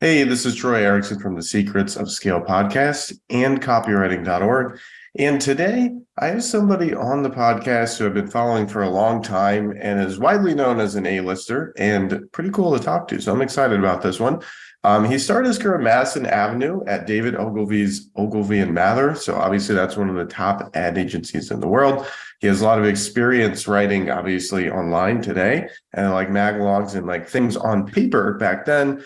Hey, this is Troy Erickson from the Secrets of Scale podcast and copywriting.org. And today I have somebody on the podcast who I've been following for a long time and is widely known as an A-lister and pretty cool to talk to. So I'm excited about this one. He started his career at Madison Avenue at David Ogilvy's Ogilvy and Mather. So obviously that's one of the top ad agencies in the world. He has a lot of experience writing, obviously, online today, and like maglogs and like things on paper back then.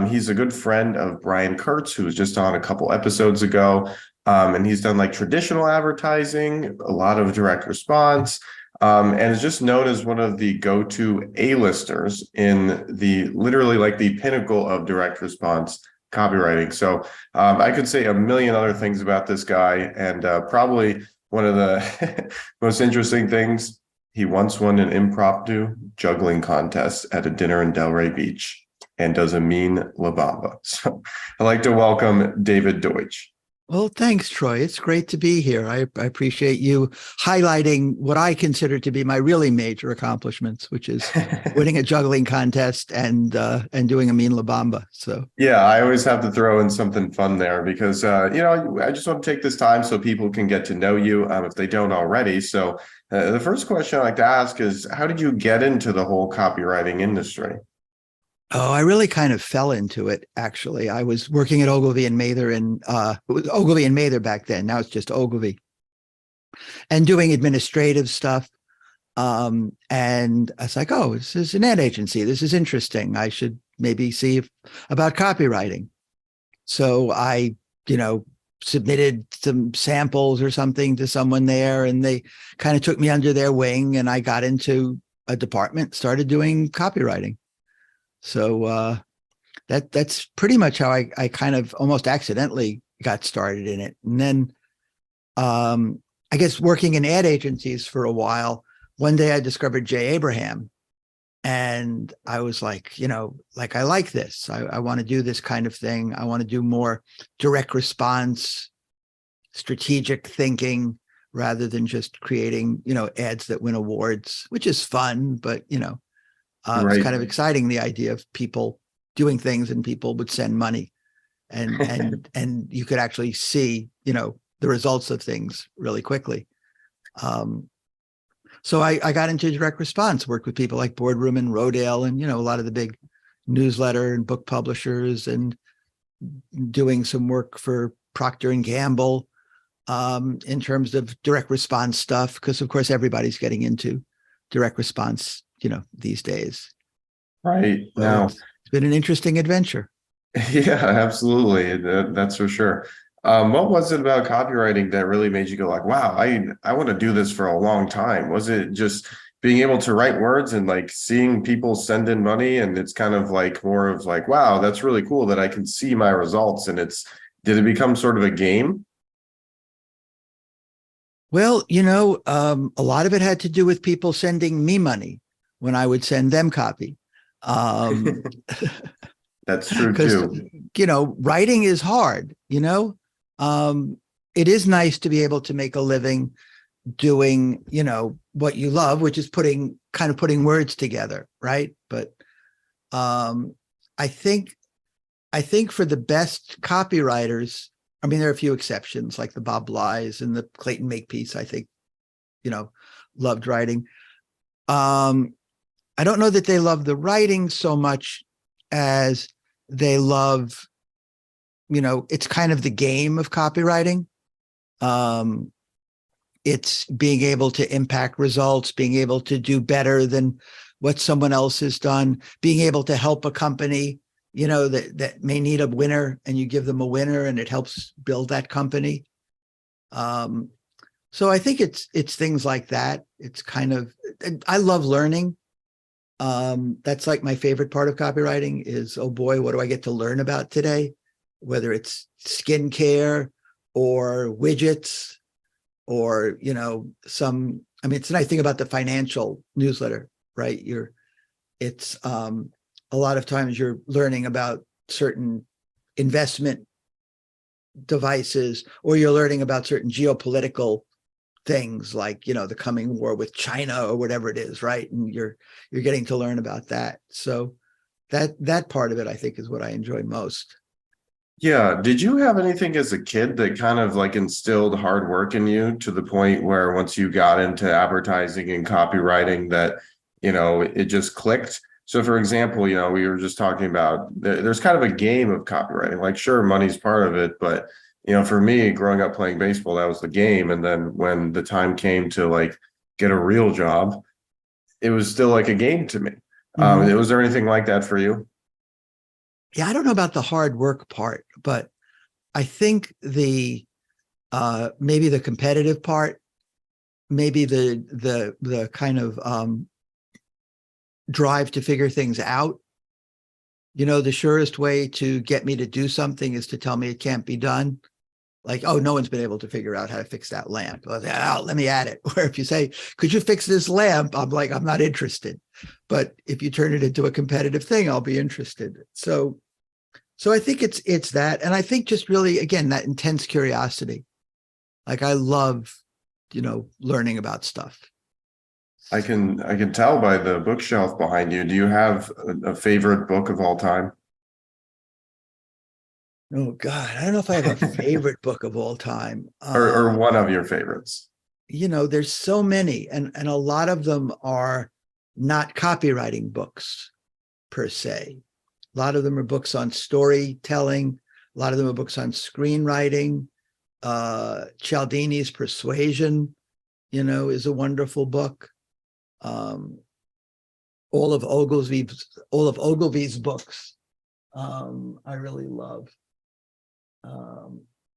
He's a good friend of Brian Kurtz, who was just on a couple episodes ago. And he's done like traditional advertising, a lot of direct response, and is just known as one of the go-to A-listers in the literally like the pinnacle of direct response copywriting. So I could say a million other things about this guy, and probably one of the most interesting things, he once won an impromptu juggling contest at a dinner in Delray Beach and does a mean La Bamba. So I'd like to welcome David Deutsch. Well, thanks, Troy. It's great to be here. I appreciate you highlighting what I consider to be my really major accomplishments, which is winning a juggling contest and doing a mean La Bamba. So yeah, I always have to throw in something fun there because I just want to take this time so people can get to know you if they don't already. So the first question I like to ask is, how did you get into the whole copywriting industry? Oh, I really kind of fell into it, actually. I was working at Ogilvy and Mather, and it was Ogilvy and Mather back then. Now it's just Ogilvy, and doing administrative stuff. And I was like, oh, this is an ad agency. This is interesting. I should maybe see about copywriting. So I, submitted some samples or something to someone there, and they kind of took me under their wing, and I got into a department, started doing copywriting. So that's pretty much how I kind of almost accidentally got started in it. And then I guess working in ad agencies for a while, one day I discovered Jay Abraham. And I was like, I like this. I want to do this kind of thing. I want to do more direct response, strategic thinking, rather than just creating, ads that win awards, which is fun, but, Right. It's kind of exciting, the idea of people doing things and people would send money and you could actually see, the results of things really quickly. So I got into direct response, worked with people like Boardroom and Rodale and, a lot of the big newsletter and book publishers, and doing some work for Procter and Gamble in terms of direct response stuff, because of course everybody's getting into direct response these days. Right. So Now, it's been an interesting adventure. yeah, absolutely. That's for sure. What was it about copywriting that really made you go like, wow, I want to do this for a long time? Was it just being able to write words and like seeing people send in money, and it's kind of like more of like, wow, that's really cool that I can see my results, and did it become sort of a game? Well, a lot of it had to do with people sending me money when I would send them copy. That's true Because, too. writing is hard, it is nice to be able to make a living doing, what you love, which is putting words together. Right. But I think for the best copywriters, I mean, there are a few exceptions like the Bob Bly's and the Clayton Makepeace, I think, loved writing. I don't know that they love the writing so much as they love, it's kind of the game of copywriting. It's being able to impact results, being able to do better than what someone else has done, being able to help a company, that may need a winner, and you give them a winner and it helps build that company. So I think it's things like that. It's kind of, I love learning. That's like my favorite part of copywriting is, oh boy, what do I get to learn about today? Whether it's skincare or widgets or, it's a nice thing about the financial newsletter, right? It's a lot of times you're learning about certain investment devices, or you're learning about certain geopolitical things like, the coming war with China or whatever it is, right? And you're getting to learn about that. So that part of it, I think, is what I enjoy most. Yeah. Did you have anything as a kid that kind of like instilled hard work in you to the point where once you got into advertising and copywriting that, it just clicked? So for example, we were just talking about there's kind of a game of copywriting. Like, sure, money's part of it, but for me, growing up playing baseball, that was the game. And then when the time came to like get a real job, it was still like a game to me. Mhm. Was there anything like that for you? Yeah, I don't know about the hard work part, but I think the maybe the competitive part, maybe the kind of drive to figure things out. The surest way to get me to do something is to tell me it can't be done. Like, oh, no one's been able to figure out how to fix that lamp. Well, let me at it. Where if you say, could you fix this lamp? I'm like, I'm not interested. But if you turn it into a competitive thing, I'll be interested. So I think it's that. And I think just really, again, that intense curiosity. Like I love, learning about stuff. I can tell by the bookshelf behind you. Do you have a favorite book of all time? Oh God, I don't know if I have a favorite book of all time. Or one of your favorites? There's so many, and a lot of them are not copywriting books per se. A lot of them are books on storytelling. A lot of them are books on screenwriting. Cialdini's Persuasion, is a wonderful book. All of Ogilvy's books, I really love.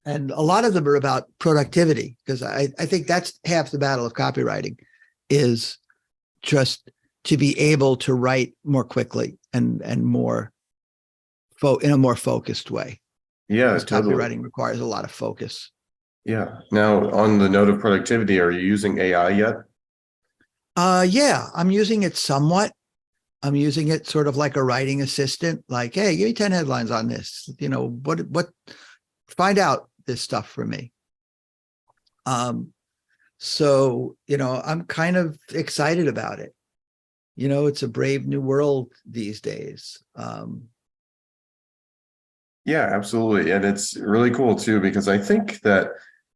And a lot of them are about productivity, because I think that's half the battle of copywriting, is just to be able to write more quickly and more in a more focused way. Yeah, Because totally. copywriting requires a lot of focus. Yeah. Now, on the note of productivity, are you using AI yet? Yeah, I'm using it somewhat. I'm using it sort of like a writing assistant, like, hey, give me 10 headlines on this. Find out this stuff for me. So, I'm kind of excited about it. It's a brave new world these days. Yeah, absolutely. And it's really cool too, because I think that,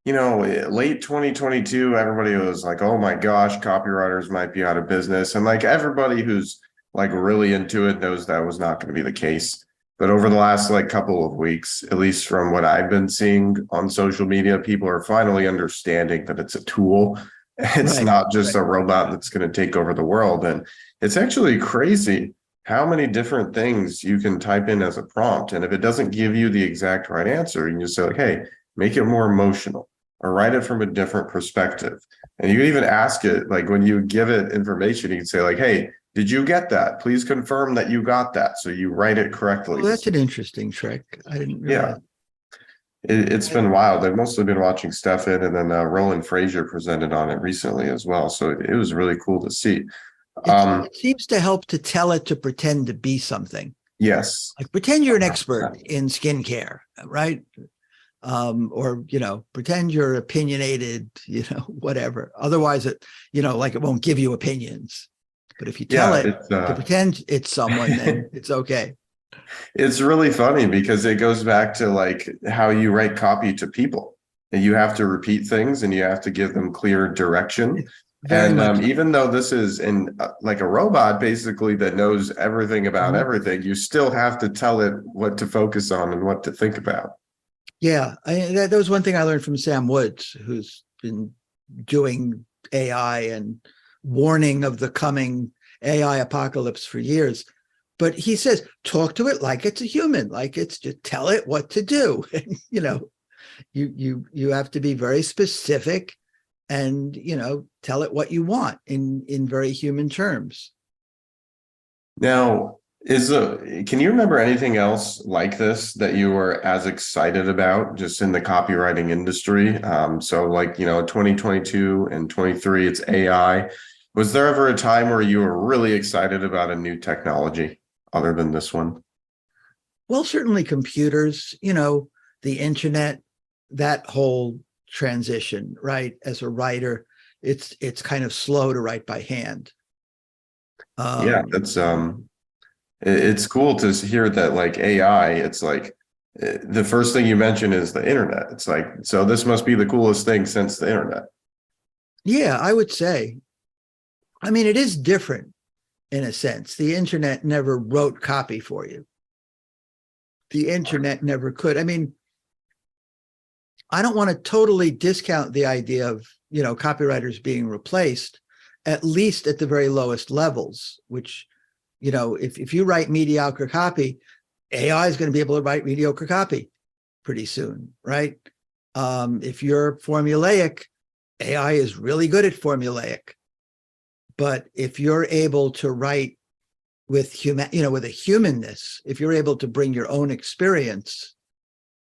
late 2022, everybody was like, oh my gosh, copywriters might be out of business. And like everybody who's like really into it knows that was not going to be the case. But over the last like couple of weeks, at least from what I've been seeing on social media, people are finally understanding that it's a tool. It's Right. not just Right. a robot that's going to take over the world. And it's actually crazy how many different things you can type in as a prompt. And if it doesn't give you the exact right answer, you can just say, like, hey, make it more emotional or write it from a different perspective. And you can even ask it, like when you give it information, you can say, like, hey, did you get that? Please confirm that you got that. So you write it correctly. Oh, that's an interesting trick. I didn't Yeah, realize. it's been wild. I've mostly been watching Stefan, and then Roland Frazier presented on it recently as well. So it was really cool to see. It seems to help to tell it to pretend to be something. Yes. Like pretend you're an expert 100%. in skincare, right? Or pretend you're opinionated, whatever. Otherwise, like it won't give you opinions. But if you tell Yeah, it to pretend it's someone, then it's okay. it's really funny because it goes back to like how you write copy to people. And you have to repeat things and you have to give them clear direction. Very And much. even though this is in like a robot basically that knows everything about Mhm. everything, you still have to tell it what to focus on and what to think about. Yeah, that was one thing I learned from Sam Woods, who's been doing AI and warning of the coming AI apocalypse for years. But he says, talk to it like it's a human, like it's just tell it what to do. And, you have to be very specific and, tell it what you want in very human terms. Now, can you remember anything else like this that you were as excited about just in the copywriting industry? So like, 2022 and 23, it's AI. Was there ever a time where you were really excited about a new technology other than this one? Well, certainly computers, the internet, that whole transition, right? As a writer, it's kind of slow to write by hand. Yeah, Um, that's It's cool to hear that like AI, it's like the first thing you mention is the internet. It's like, so this must be the coolest thing since the internet. Yeah, I would say. I mean, it is different in a sense. The internet never wrote copy for you. The internet never could. I mean, I don't want to totally discount the idea of, copywriters being replaced, at least at the very lowest levels, which, if you write mediocre copy, AI is going to be able to write mediocre copy pretty soon, right? If you're formulaic, AI is really good at formulaic. But if you're able to write with with a humanness, if you're able to bring your own experience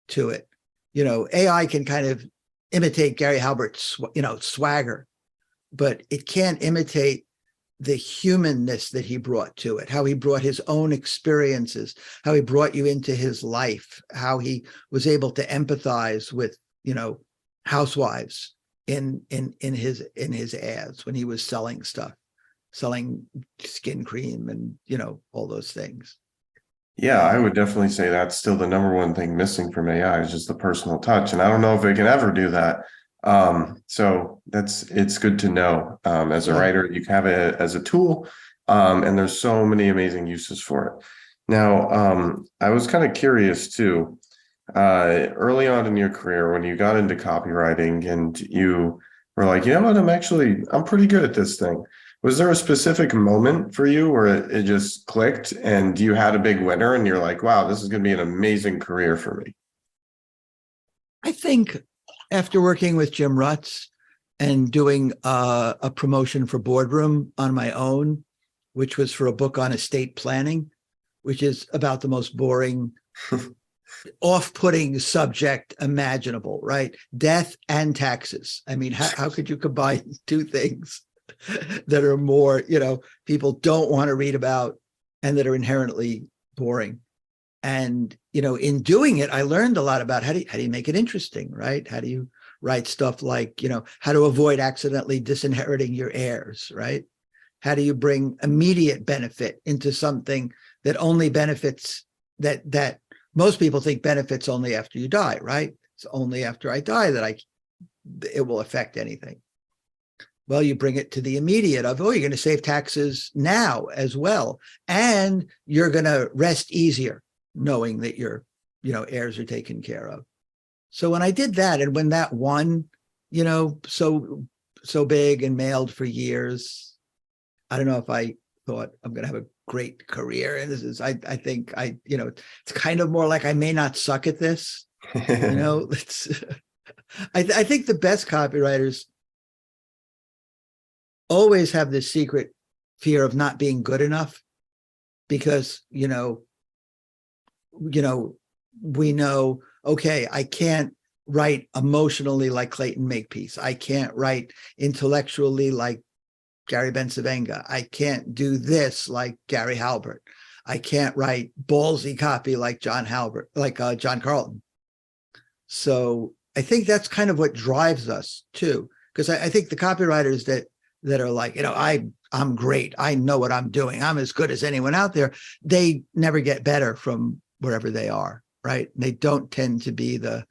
to it, AI can kind of imitate Gary Halbert's, swagger, but it can't imitate the humanness that he brought to it, how he brought his own experiences, how he brought you into his life, how he was able to empathize with, housewives in his ads when he was selling stuff, selling skin cream and, all those things. Yeah, I would definitely say that's still the number one thing missing from AI is just the personal touch. And I don't know if it can ever do that. So it's good to know. As a writer, you have it as a tool, and there's so many amazing uses for it. Now, I was kind of curious too, early on in your career when you got into copywriting and you were like, you know what, I'm pretty good at this thing. Was there a specific moment for you where it just clicked and you had a big winner and you're like, wow, this is going to be an amazing career for me? I think after working with Jim Rutz and doing a promotion for Boardroom on my own, which was for a book on estate planning, which is about the most boring, off-putting subject imaginable, right? Death and taxes. I mean, how could you combine two things that are more, people don't want to read about and that are inherently boring? And, in doing it, I learned a lot about how do you make it interesting, right? How do you write stuff like, how to avoid accidentally disinheriting your heirs, right? How do you bring immediate benefit into something that only benefits, that most people think benefits only after you die, right? It's only after I die that it will affect anything. Well, you bring it to the immediate of, you're going to save taxes now as well. And you're going to rest easier knowing that your, heirs are taken care of. So when I did that, and when that won, so big and mailed for years, I don't know if I thought I'm going to have a great career. And this is, I think it's kind of more like I may not suck at this, it's, I think the best copywriters always have this secret fear of not being good enough because, we know, okay, I can't write emotionally like Clayton Makepeace. I can't write intellectually like Gary Bencivenga. I can't do this like Gary Halbert. I can't write ballsy copy like John Carlton. So I think that's kind of what drives us too. Because I think the copywriters that are like, I'm great. I know what I'm doing. I'm as good as anyone out there. They never get better from wherever they are, right? They don't tend to be the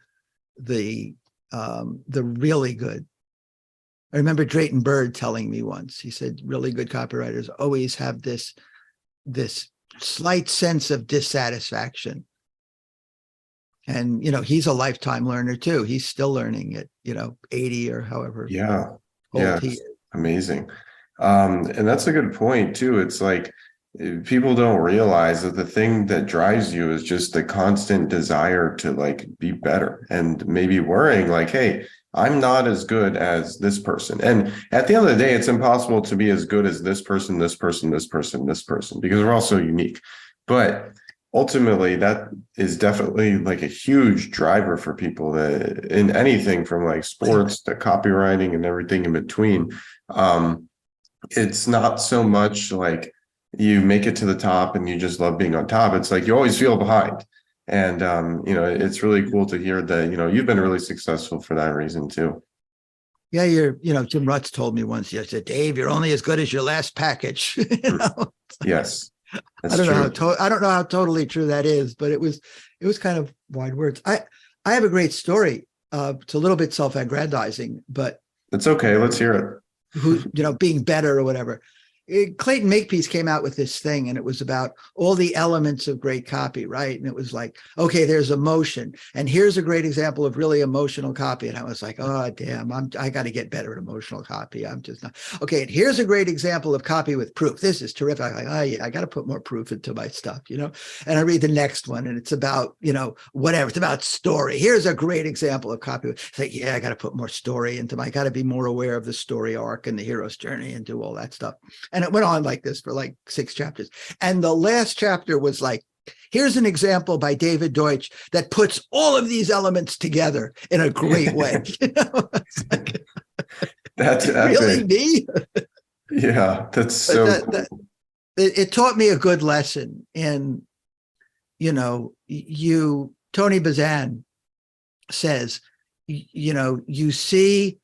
really good. I remember Drayton Bird telling me once, he said, really good copywriters always have this slight sense of dissatisfaction. And, he's a lifetime learner too. He's still learning at, 80 or however old he is. Amazing. And that's a good point too. It's like people don't realize that the thing that drives you is just the constant desire to like be better and maybe worrying like, hey, I'm not as good as this person. And at the end of the day, it's impossible to be as good as this person, this person, this person, this person, because we're all so unique. But ultimately, that is definitely like a huge driver for people that in anything from like sports to copywriting and everything in between. It's not so much like you make it to the top and you just love being on top. It's like you always feel behind. And, it's really cool to hear that, you've been really successful for that reason too. Yeah, Jim Rutz told me once, he said, Dave, you're only as good as your last package. Yes. That's I don't know true. I don't know how totally true that is, but it was kind of wide words. I have a great story. It's a little bit self-aggrandizing, but It's okay. Let's hear it. who, being better or whatever. Clayton Makepeace came out with this thing, and it was about all the elements of great copy, right? And it was like, okay, there's emotion, and here's a great example of really emotional copy. And I was like, oh damn, I got to get better at emotional copy. I'm just not okay. And here's a great example of copy with proof. This is terrific. I'm like, oh yeah, I got to put more proof into my stuff, And I read the next one, and it's about whatever. It's about story. Here's a great example of copy. It's like, yeah, I got to put more story into my. I got to be more aware of the story arc and the hero's journey and do all that stuff. And it went on like this for like 6 chapters. And the last chapter was like, here's an example by David Deutsch that puts all of these elements together in a great way. Like, That's really epic. me? Yeah, that's But so cool. it taught me a good lesson. And, Tony Bazan says, you see,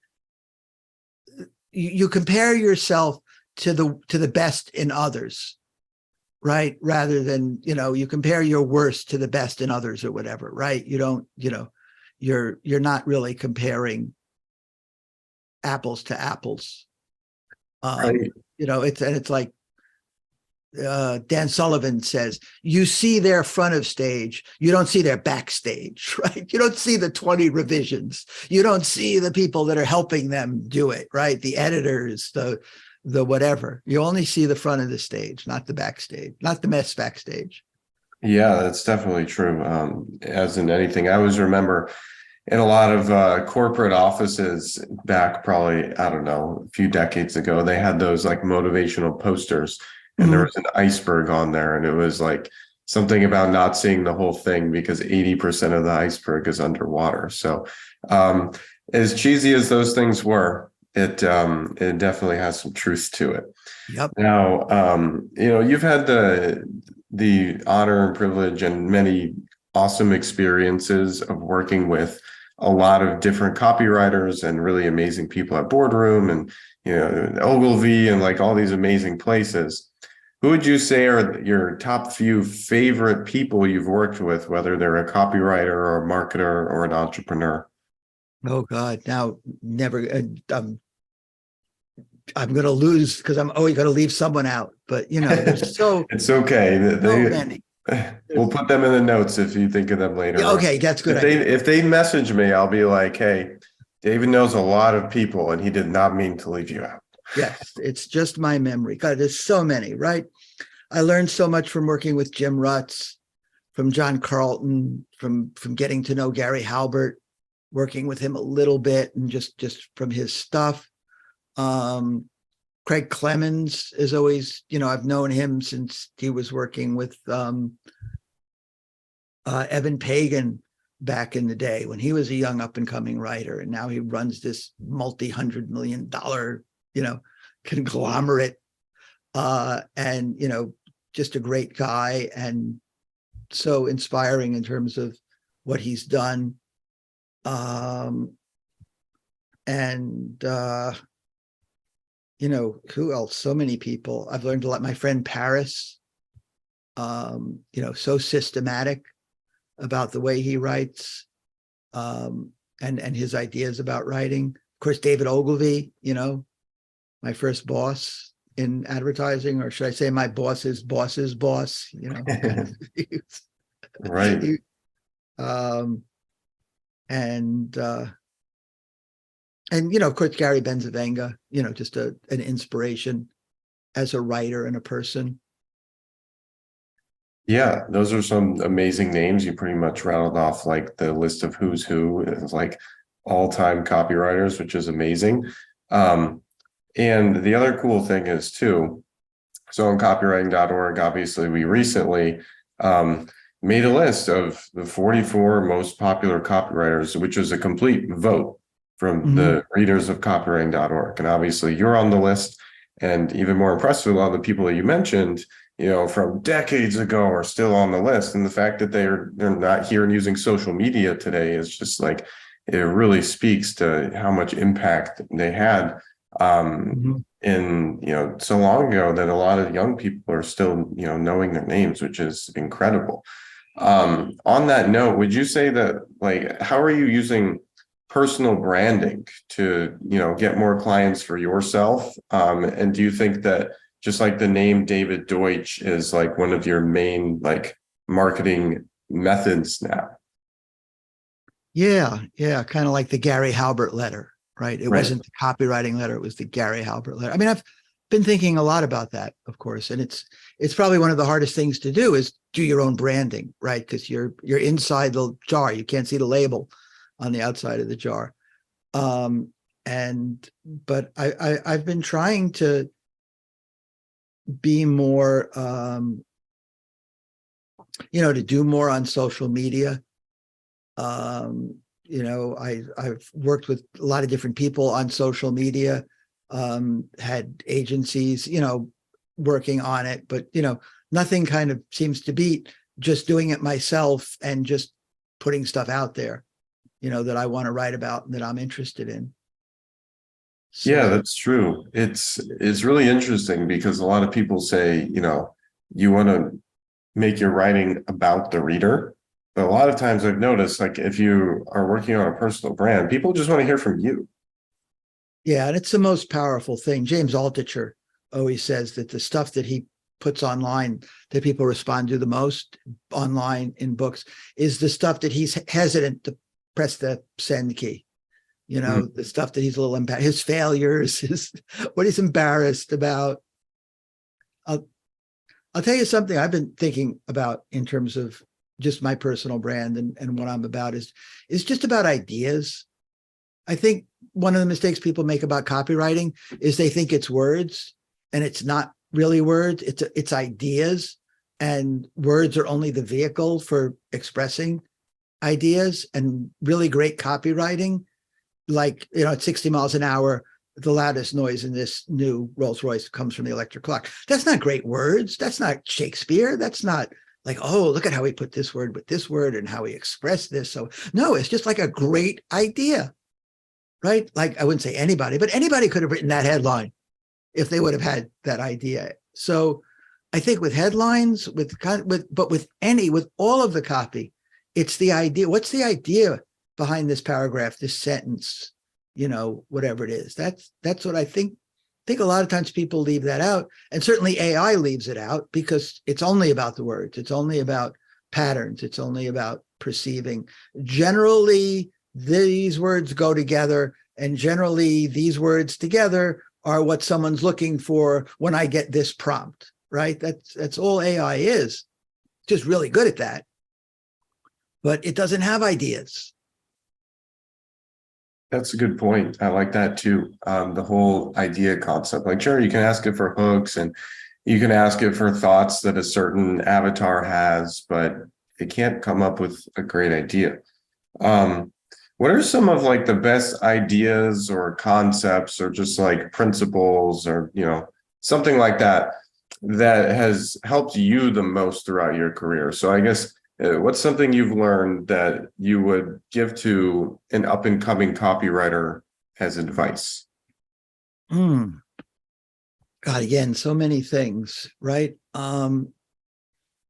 you compare yourself to the best in others, right? Rather than, you compare your worst to the best in others or whatever, right? You don't, you're not really comparing apples to apples. Right. It's like Dan Sullivan says, you see their front of stage, you don't see their backstage, right? You don't see the 20 revisions. You don't see the people that are helping them do it, right? The editors, the whatever. You only see the front of the stage, not the backstage, not the mess backstage. Yeah, that's definitely true. As in anything, I always remember in a lot of corporate offices back probably, I don't know, a few decades ago, they had those like motivational posters, and there was an iceberg on there, and it was like something about not seeing the whole thing because 80% of the iceberg is underwater. So as cheesy as those things were, it definitely has some truth to it. Yep. Now, you've had the honor and privilege and many awesome experiences of working with a lot of different copywriters and really amazing people at Boardroom and Ogilvy and like all these amazing places. Who would you say are your top few favorite people you've worked with, whether they're a copywriter or a marketer or an entrepreneur? Oh God, now never. I'm going to lose because I'm always going to leave someone out. But there's so It's okay. so many. We'll put them in the notes if you think of them later. Yeah, okay, that's good. If they message me, I'll be like, hey, David knows a lot of people and he did not mean to leave you out. Yes, it's just my memory. God, there's so many, right? I learned so much from working with Jim Rutz, from John Carlton, from getting to know Gary Halbert, working with him a little bit, and just from his stuff. Craig Clemens is always, I've known him since he was working with Evan Pagan back in the day when he was a young up and coming writer, and now he runs this multi-$100 million, conglomerate, and just a great guy and so inspiring in terms of what he's done. Who else? So many people. I've learned a lot. My friend Paris, so systematic about the way he writes, and his ideas about writing. Of course, David Ogilvy, my first boss in advertising, or should I say my boss's boss's boss, Right. And of course, Gary Benzavenga, just an inspiration as a writer and a person. Yeah, those are some amazing names. You pretty much rattled off like the list of who's who. It's like all-time copywriters, which is amazing. And the other cool thing is too, so on copywriting.org, obviously we recently made a list of the 44 most popular copywriters, which is a complete vote from the readers of copywriting.org. And obviously you're on the list, and even more impressive, a lot of the people that you mentioned, from decades ago are still on the list. And the fact that they're not here and using social media today is just like, it really speaks to how much impact they had Mhm. in, so long ago that a lot of young people are still, knowing their names, which is incredible. On that note, would you say that, like, how are you using personal branding to, get more clients for yourself? And do you think that just like the name David Deutsch is like one of your main like marketing methods now? Yeah, yeah, kind of like the Gary Halbert letter, right? It Right. wasn't the copywriting letter, it was the Gary Halbert letter. I mean, I've been thinking a lot about that, of course, and it's probably one of the hardest things to do is do your own branding, right? Because you're inside the jar, you can't see the label on the outside of the jar. Um, and but I've been trying to be more, to do more on social media. I've worked with a lot of different people on social media, had agencies, working on it, but, nothing kind of seems to beat just doing it myself and just putting stuff out there, that I want to write about and that I'm interested in. Yeah, So, that's true. It's really interesting because a lot of people say, you want to make your writing about the reader. But a lot of times I've noticed, like, if you are working on a personal brand, people just want to hear from you. yeah, and it's the most powerful thing. James Altucher always says that the stuff that he puts online that people respond to the most online in books is the stuff that he's hesitant to press the send key. Mhm. The stuff that he's a little embarrassed, his failures, what he's embarrassed about. I'll, I'll tell you something I've been thinking about in terms of just my personal brand and what I'm about is just about ideas. I think one of the mistakes people make about copywriting is they think it's words and it's not really words. It's ideas, and words are only the vehicle for expressing ideas. And really great copywriting, like, at 60 miles an hour, the loudest noise in this new Rolls Royce comes from the electric clock. That's not great words. That's not Shakespeare. That's not like, oh, look at how he put this word with this word and how he expressed this. So no, it's just like a great idea, right? Like, I wouldn't say anybody, but anybody could have written that headline if they would have had that idea. So I think with headlines, with all of the copy, it's the idea. What's the idea behind this paragraph, this sentence, whatever it is? That's what I think. A lot of times people leave that out, and certainly AI leaves it out because it's only about the words. It's only about patterns. It's only about perceiving. Generally, these words go together, and generally these words together are what someone's looking for when I get this prompt, right? That's all AI is. Just really good at that, but it doesn't have ideas. That's a good point. I like that too. The whole idea concept. Like, sure, you can ask it for hooks and you can ask it for thoughts that a certain avatar has, but it can't come up with a great idea. Um, what are some of like the best ideas or concepts or just like principles or, something like that that has helped you the most throughout your career? So I guess what's something you've learned that you would give to an up and coming copywriter as advice? God, again, so many things, right?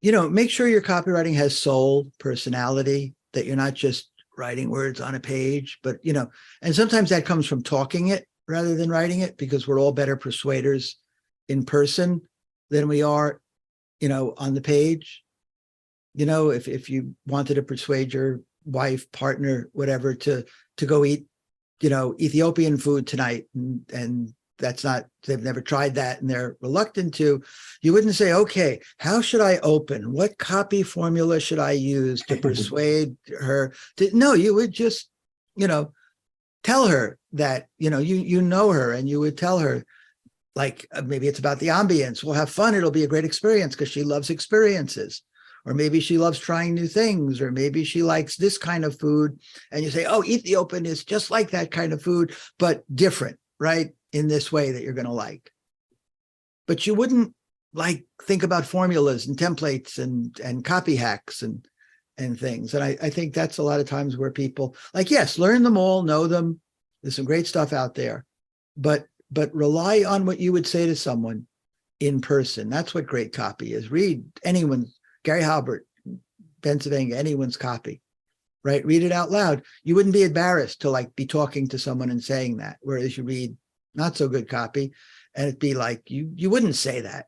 Make sure your copywriting has soul, personality, that you're not just writing words on a page, but, and sometimes that comes from talking it rather than writing it, because we're all better persuaders in person than we are, on the page. If you wanted to persuade your wife, partner, whatever, to go eat, Ethiopian food tonight, and that's not, they've never tried that and they're reluctant to, you wouldn't say, okay, how should I open? What copy formula should I use to persuade her to, no, you would just, tell her that, you know her, and you would tell her, like, maybe it's about the ambience. We'll have fun. It'll be a great experience because she loves experiences. Or maybe she loves trying new things, or maybe she likes this kind of food. And you say, oh, Ethiopian is just like that kind of food, but different, right? In this way that you're going to like. But you wouldn't like think about formulas and templates and copy hacks and things. And I think that's a lot of times where people, like, yes, learn them all, know them. There's some great stuff out there, but but rely on what you would say to someone in person. That's what great copy is. Read anyone's, Gary Halbert, Pennsylvania, anyone's copy, right? Read it out loud. You wouldn't be embarrassed to like be talking to someone and saying that. Whereas you read not so good copy and it'd be like, you wouldn't say that.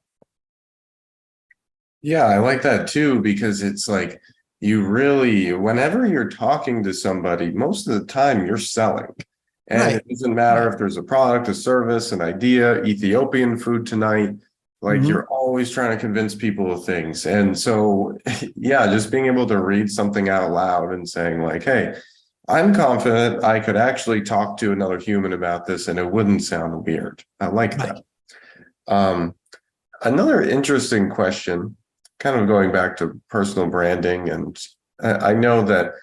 Yeah, I like that too, because it's like you really, whenever you're talking to somebody, most of the time you're selling. And Right. it doesn't matter if there's a product, a service, an idea, Ethiopian food tonight, like Mhm. you're always trying to convince people of things. And so, yeah, just being able to read something out loud and saying, like, hey, I'm confident I could actually talk to another human about this and it wouldn't sound weird. I like Right. that. Um, Another interesting question, kind of going back to personal branding, and I know that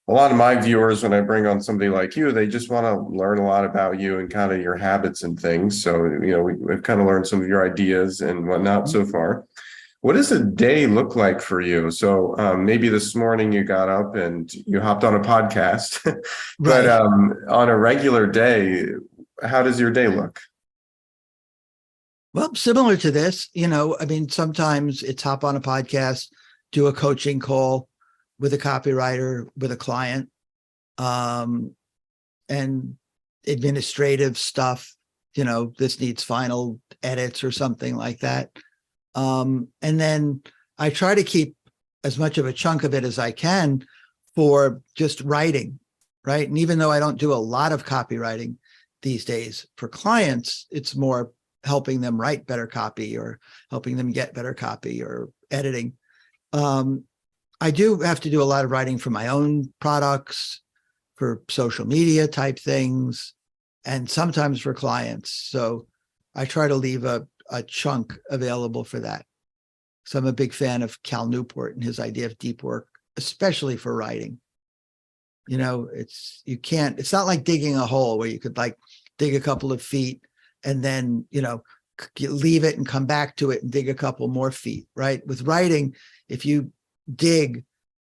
a lot of my viewers, when I bring on somebody like you, they just want to learn a lot about you and kind of your habits and things. So, we've kind of learned some of your ideas and whatnot so far. What does a day look like for you? So maybe this morning you got up and you hopped on a podcast, but Right. on a regular day, how does your day look? Well, similar to this, I mean, sometimes it's hop on a podcast, do a coaching call with a copywriter, with a client, and administrative stuff, this needs final edits or something like that. And then I try to keep as much of a chunk of it as I can for just writing, right? And even though I don't do a lot of copywriting these days for clients, it's more helping them write better copy or helping them get better copy or editing. I do have to do a lot of writing for my own products, for social media type things, and sometimes for clients. So I try to leave a chunk available for that. So I'm a big fan of Cal Newport and his idea of deep work, especially for writing. It's not like digging a hole where you could like dig a couple of feet and then, leave it and come back to it and dig a couple more feet, right? With writing, if you dig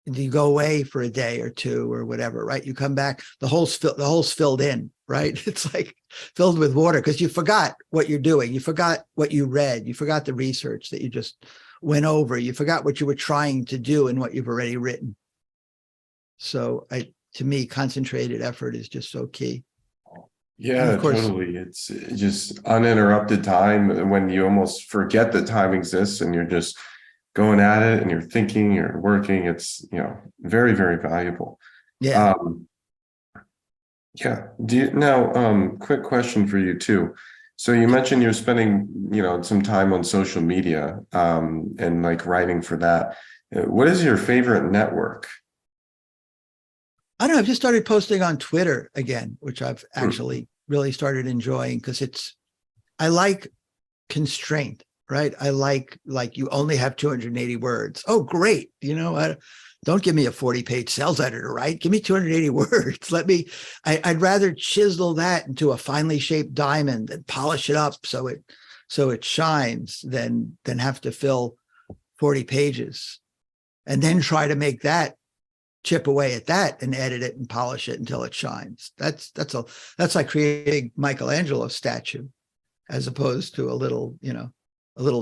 and you go away for a day or two or whatever, right? You come back, the hole's filled in, right? It's like filled with water because you forgot what you're doing. You forgot what you read. You forgot the research that you just went over. You forgot what you were trying to do and what you've already written. So to me, concentrated effort is just so key. And Yeah, of course, totally. It's just uninterrupted time when you almost forget that time exists and you're just going at it and you're thinking, you're working. It's, very, very valuable. yeah. Um, yeah. Quick question for you too. So you mentioned you're spending, some time on social media, and like writing for that. What is your favorite network? I don't know. I've just started posting on Twitter again, which I've Hmm. actually really started enjoying because I like constraint, right? I like you only have 280 words. Oh, great. Don't give me a 40-page sales letter to write. Give me 280 words. I'd rather chisel that into a finely shaped diamond and polish it up so it shines than have to fill 40 pages and then try to make that chip away at that and edit it and polish it until it shines. That's like creating Michelangelo statue as opposed to a little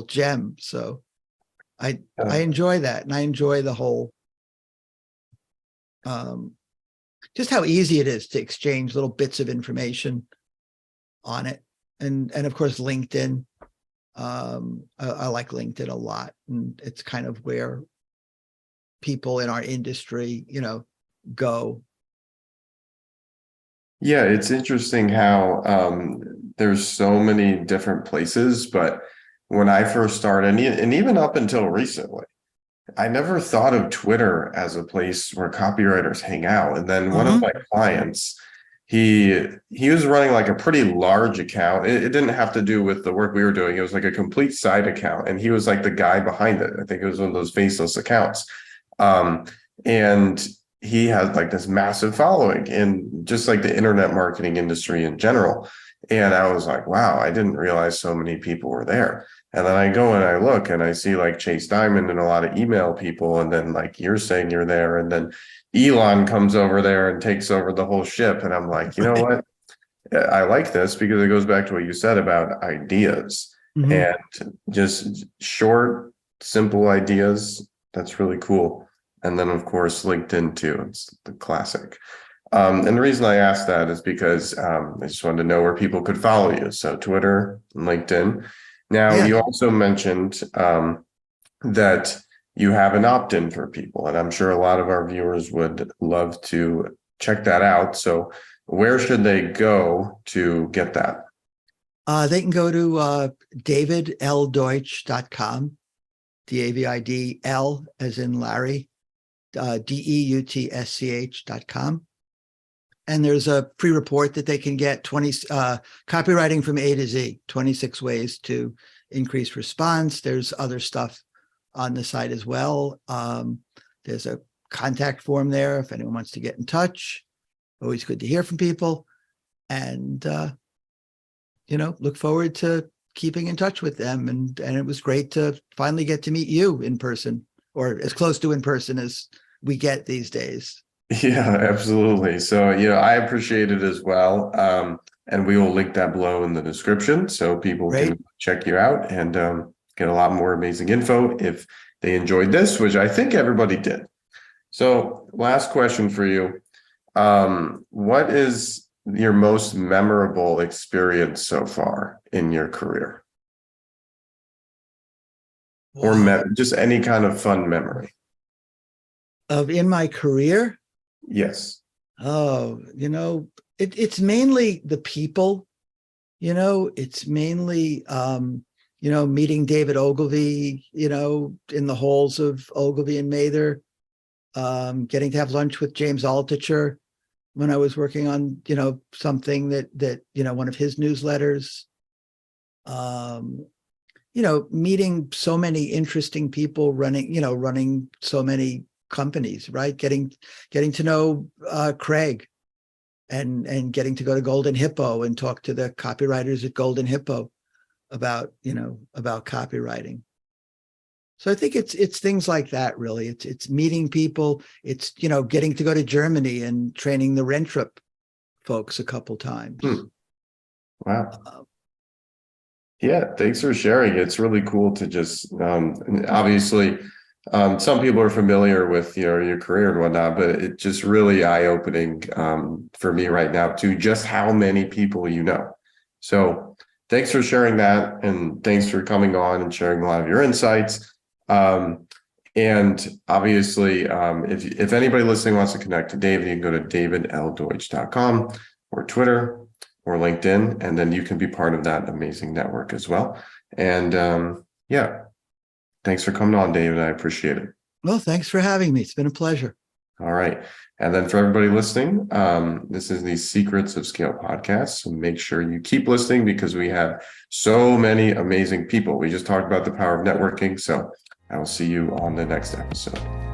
gem. So I Uh, enjoy that. And I enjoy the whole, just how easy it is to exchange little bits of information on it. And of course, LinkedIn, I like LinkedIn a lot. And it's kind of where people in our industry, go. Yeah, it's interesting how there's so many different places, but when I first started, and even up until recently, I never thought of Twitter as a place where copywriters hang out. And then one of my Mhm. clients, he was running like a pretty large account. It didn't have to do with the work we were doing. It was like a complete side account, and he was like the guy behind it. I think it was one of those faceless accounts. Um, and he has like this massive following in just like the internet marketing industry in general. And I was like, wow, I didn't realize so many people were there. And then I go and I look and I see like Chase Diamond and a lot of email people. And then like you're saying you're there. And then Elon comes over there and takes over the whole ship. And I'm like, you know what? I like this because it goes back to what you said about ideas Mhm. and just short, simple ideas. That's really cool. And then, of course, LinkedIn too. It's the classic. And the reason I asked that is because I just wanted to know where people could follow you. So Twitter and LinkedIn. Now, Yeah. you also mentioned that you have an opt-in for people, and I'm sure a lot of our viewers would love to check that out. So where should they go to get that? They can go to davidldeutsch.com, DAVIDL as in Larry, DEUTSCH.com. And there's a pre-report that they can get 20 copywriting from A to Z, 26 ways to increase response. There's other stuff on the site as well. There's a contact form there if anyone wants to get in touch. Always good to hear from people. And, look forward to keeping in touch with them. And it was great to finally get to meet you in person, or as close to in person as we get these days. Yeah, absolutely. So, I appreciate it as well. And we will link that below in the description so people Great. can check you out and get a lot more amazing info if they enjoyed this, which I think everybody did. So, last question for you. What is your most memorable experience so far in your career? Or just any kind of fun memory? Of in my career? Yes. Oh, it's mainly the people, it's mainly, meeting David Ogilvy, in the halls of Ogilvy and Mather, getting to have lunch with James Altucher when I was working on, something that, one of his newsletters, meeting so many interesting people running so many companies, right? Getting to know Craig and getting to go to Golden Hippo and talk to the copywriters at Golden Hippo about copywriting. So I think it's things like that, really. It's meeting people. It's, getting to go to Germany and training the Rentrip folks a couple times. Wow. Yeah, thanks for sharing. It's really cool to just obviously some people are familiar with your career and whatnot, but it's just really eye-opening for me right now to just how many people you know. So thanks for sharing that, and thanks for coming on and sharing a lot of your insights. And obviously, if anybody listening wants to connect to David, you can go to davidldeutsch.com or Twitter or LinkedIn, and then you can be part of that amazing network as well. And yeah, thanks for coming on, David. I appreciate it. Well, thanks for having me. It's been a pleasure. All right. And then for everybody listening, this is the Secrets of Scale podcast. So make sure you keep listening because we have so many amazing people. We just talked about the power of networking. So I will see you on the next episode.